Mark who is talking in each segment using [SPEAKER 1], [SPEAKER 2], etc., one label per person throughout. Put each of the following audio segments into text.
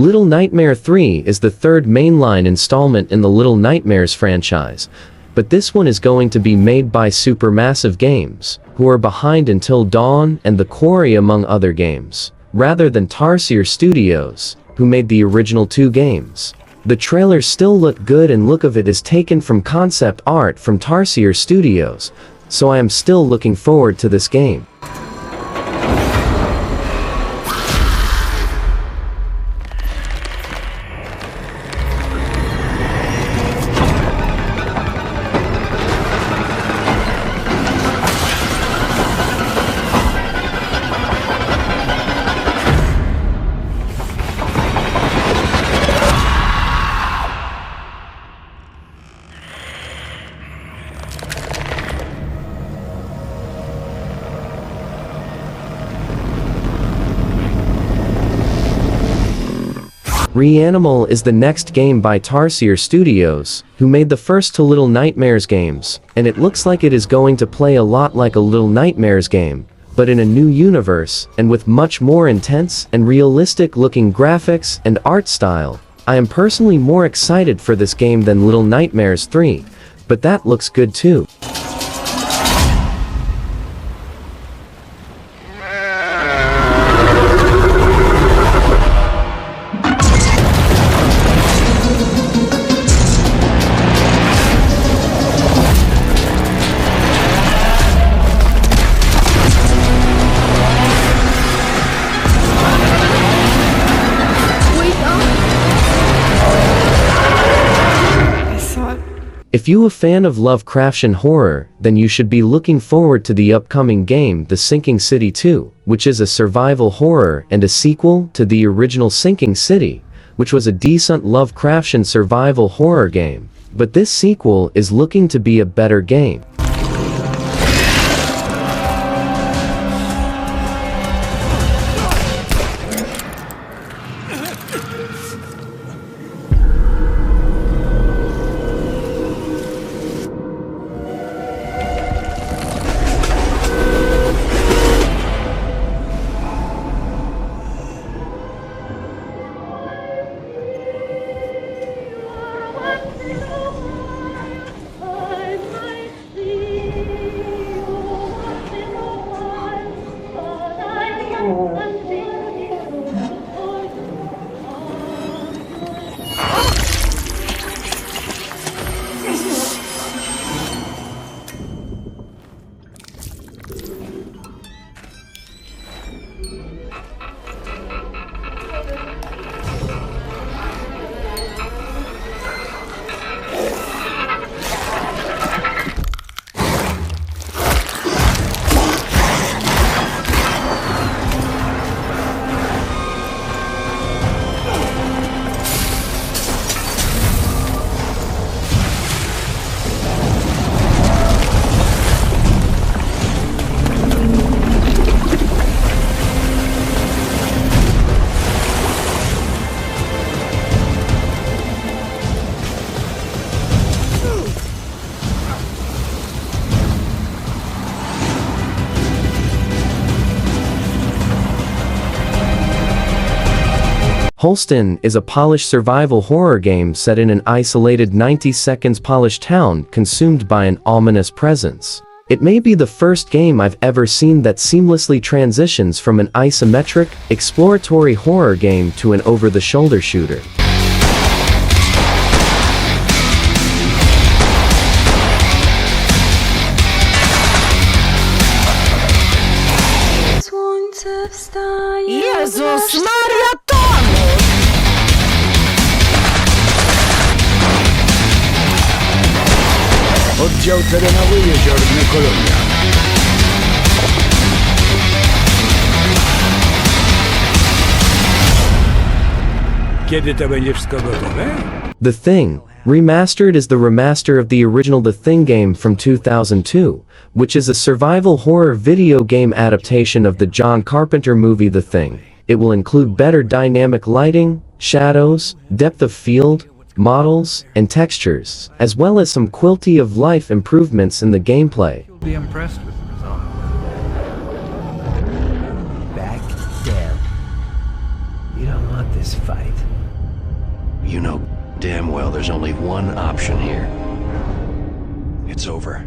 [SPEAKER 1] Little Nightmare 3 is the third mainline installment in the Little Nightmares franchise, but this one is going to be made by Supermassive Games, who are behind Until Dawn and The Quarry among other games, rather than Tarsier Studios, who made the original two games. The trailers still look good and look of it is taken from concept art from Tarsier Studios, so I am still looking forward to this game. Reanimal is the next game by Tarsier Studios, who made the first two Little Nightmares games, and it looks like it is going to play a lot like a Little Nightmares game, but in a new universe, and with much more intense and realistic looking graphics and art style. I am personally more excited for this game than Little Nightmares 3, but that looks good too. If you a fan of Lovecraftian horror, then you should be looking forward to the upcoming game The Sinking City 2, which is a survival horror and a sequel to the original Sinking City, which was a decent Lovecraftian survival horror game, but this sequel is looking to be a better game. Holston is a Polish survival horror game set in an isolated 90 seconds Polish town consumed by an ominous presence. It may be the first game I've ever seen that seamlessly transitions from an isometric, exploratory horror game to an over-the-shoulder shooter.
[SPEAKER 2] Jezus Maria!
[SPEAKER 3] Oddział terenowy Jeziorny Kolonia. Kiedy to będzie wszystko gotowe?
[SPEAKER 1] The Thing Remastered is the remaster of the original The Thing game from 2002, which is a survival horror video game adaptation of the John Carpenter movie The Thing. It will include better dynamic lighting, shadows, depth of field, models, and textures, as well as some quality of life improvements in the gameplay.
[SPEAKER 4] You'll be impressed with the result. Back down. You don't want this
[SPEAKER 2] this fight.
[SPEAKER 4] You know damn well there's only one option here. It's over.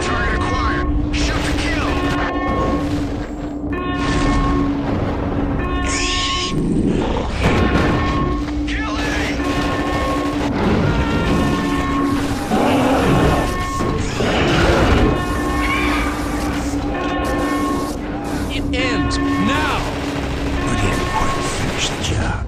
[SPEAKER 5] Target acquired. Shoot to kill. Kill A.
[SPEAKER 3] It ends now!
[SPEAKER 4] But he didn't quite finish the job.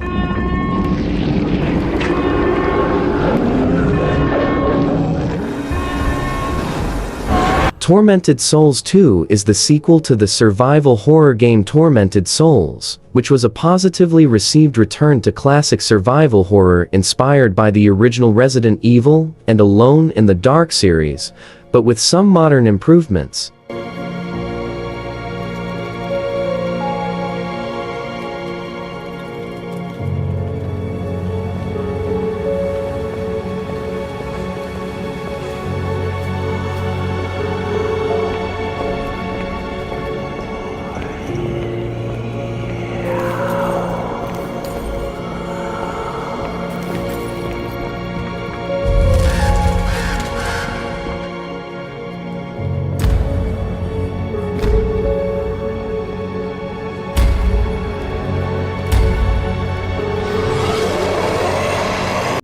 [SPEAKER 1] Tormented Souls 2 is the sequel to the survival horror game Tormented Souls, which was a positively received return to classic survival horror inspired by the original Resident Evil and Alone in the Dark series, but with some modern improvements.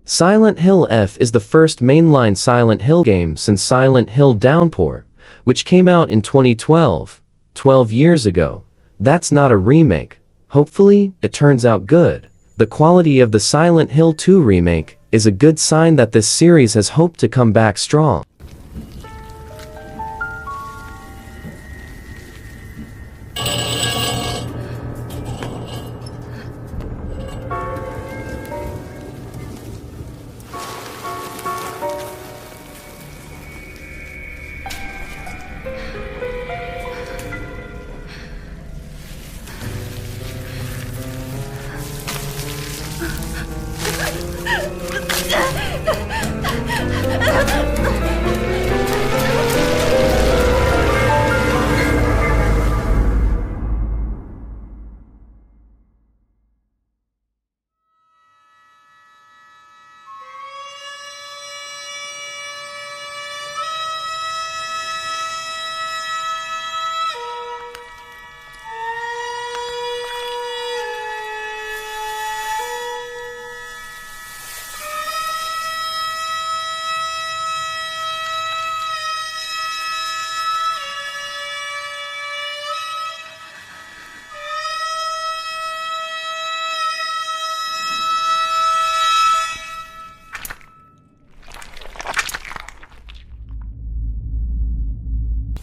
[SPEAKER 1] Silent Hill F is the first mainline Silent Hill game since Silent Hill Downpour, which came out in 2012, 12 years ago. That's not a remake. Hopefully, it turns out good. The quality of the Silent Hill 2 remake is a good sign that this series has hope to come back strong.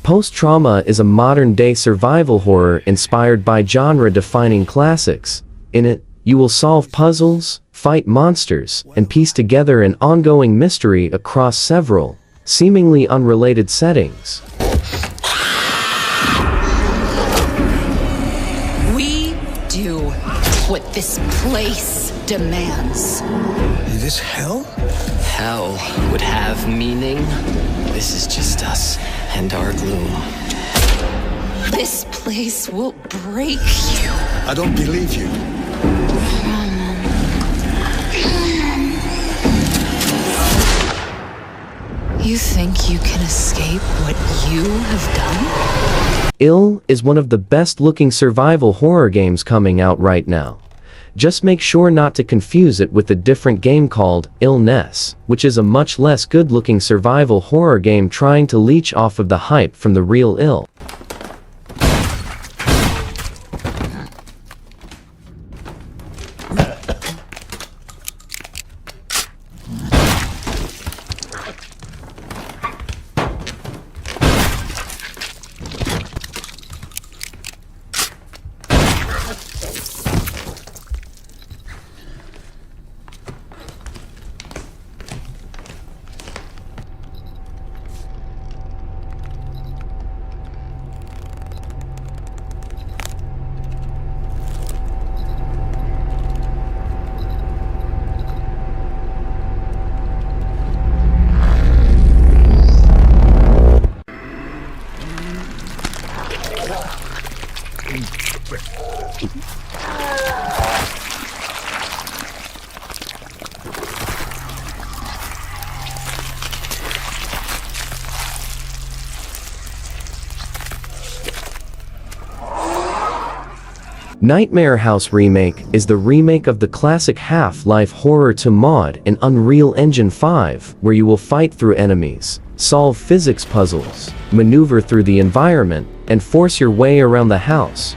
[SPEAKER 1] Post-Trauma is a modern-day survival horror inspired by genre-defining classics. In it, you will solve puzzles, fight monsters, and piece together an ongoing mystery across several, seemingly unrelated settings.
[SPEAKER 6] We do what this place demands.
[SPEAKER 5] Is this hell?
[SPEAKER 2] Hell would have meaning. This is just us and our gloom.
[SPEAKER 6] This place will break you.
[SPEAKER 5] I don't believe you.
[SPEAKER 6] You think you can escape what you have done?
[SPEAKER 1] Ill is one of the best-looking survival horror games coming out right now. Just make sure not to confuse it with a different game called Illness, which is a much less good-looking survival horror game trying to leech off of the hype from the real Ill. Nightmare House Remake is the remake of the classic Half-Life horror to mod in Unreal Engine 5, where you will fight through enemies, solve physics puzzles, maneuver through the environment, and force your way around the house.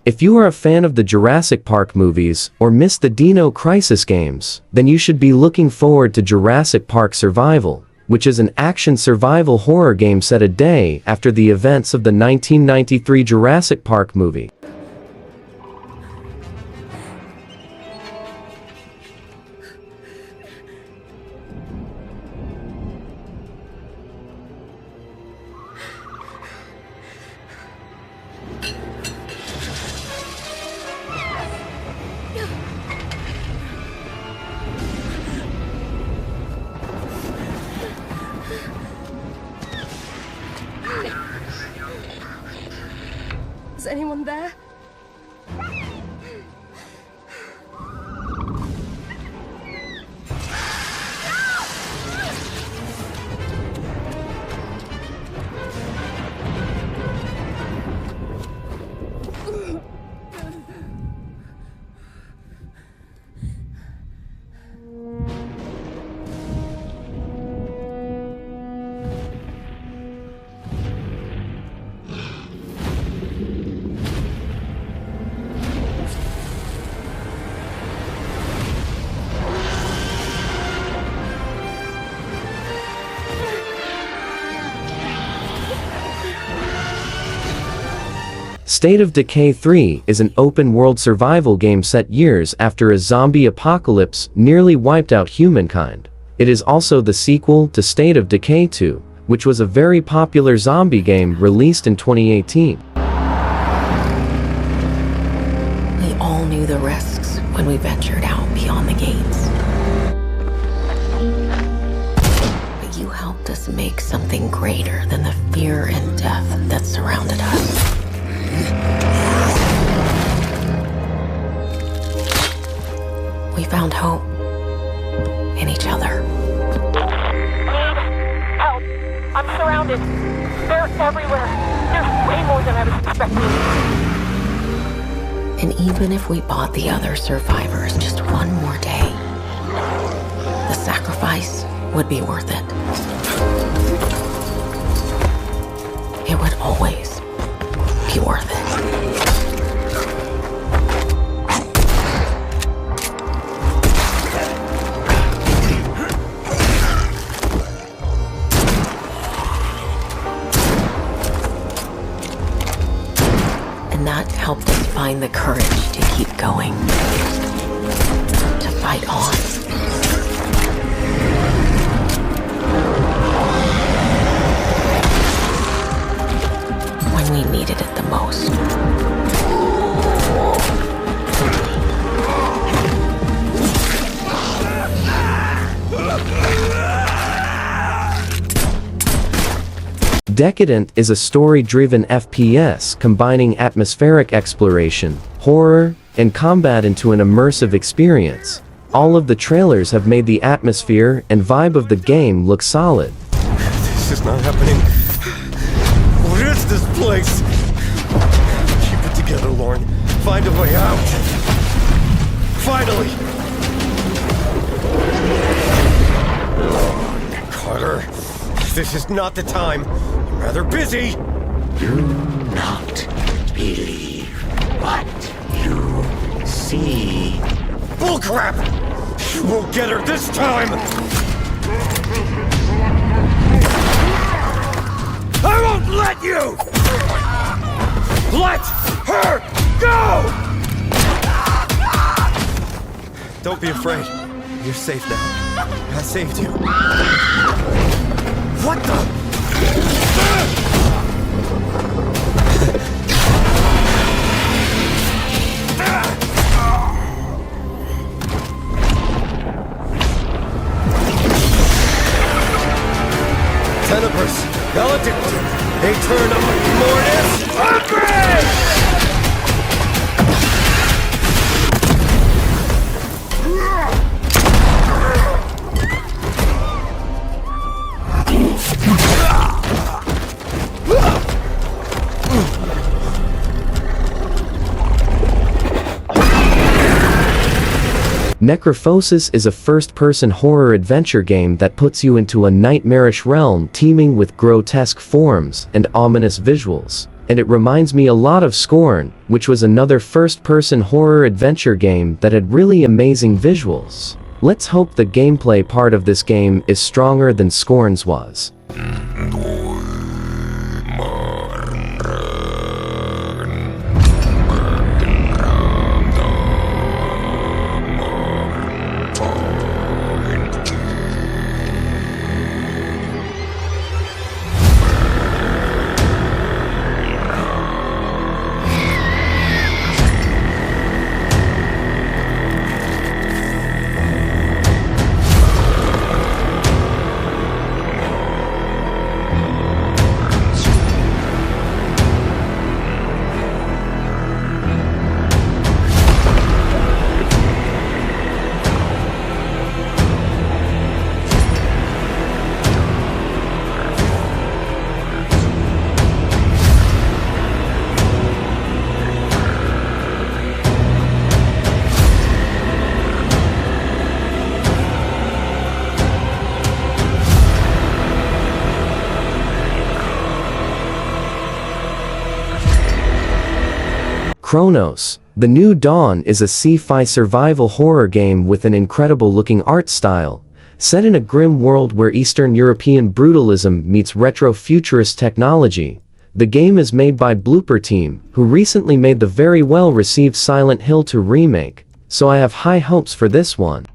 [SPEAKER 1] If you are a fan of the Jurassic Park movies or missed the Dino Crisis games, then you should be looking forward to Jurassic Park Survival, which is an action survival horror game set a day after the events of the 1993 Jurassic Park movie.
[SPEAKER 7] Is anyone there?
[SPEAKER 1] State of Decay 3 is an open-world survival game set years after a zombie apocalypse nearly wiped out humankind. It is also the sequel to State of Decay 2, which was a very popular zombie game released in 2018.
[SPEAKER 8] We all knew the risks when we ventured out beyond the gates. But you helped us make something greater than the fear and death that surrounded us. We found hope in each other.
[SPEAKER 9] Help! I'm surrounded. They're everywhere. There's way more than I was expecting.
[SPEAKER 8] And even if we bought the other survivors just one more day, the sacrifice would be worth it. It would always be worth it. And that helped us find the courage to keep going, to fight on. When we needed it the most.
[SPEAKER 1] Decadent is a story-driven FPS combining atmospheric exploration, horror, and combat into an immersive experience. All of the trailers have made the atmosphere and vibe of the game look solid.
[SPEAKER 10] This is not happening. What is this place? Keep it together, Lauren. Find a way out. Finally! Carter, this is not the time. I'm rather busy.
[SPEAKER 11] Do not believe what you see.
[SPEAKER 10] Bullcrap! You won't get her this time! I won't let you! Let her go! Don't be afraid. You're safe now. I saved you. What the? Tenebris, Valedictum, Aeternum, Mortis, Advent!
[SPEAKER 1] Necrophosis is a first-person horror adventure game that puts you into a nightmarish realm teeming with grotesque forms and ominous visuals. And it reminds me a lot of Scorn, which was another first-person horror adventure game that had really amazing visuals. Let's hope the gameplay part of this game is stronger than Scorn's was. Chronos: The New Dawn is a sci-fi survival horror game with an incredible-looking art style, set in a grim world where Eastern European brutalism meets retro-futurist technology. The game is made by Blooper Team, who recently made the very well-received Silent Hill 2 remake, so I have high hopes for this one.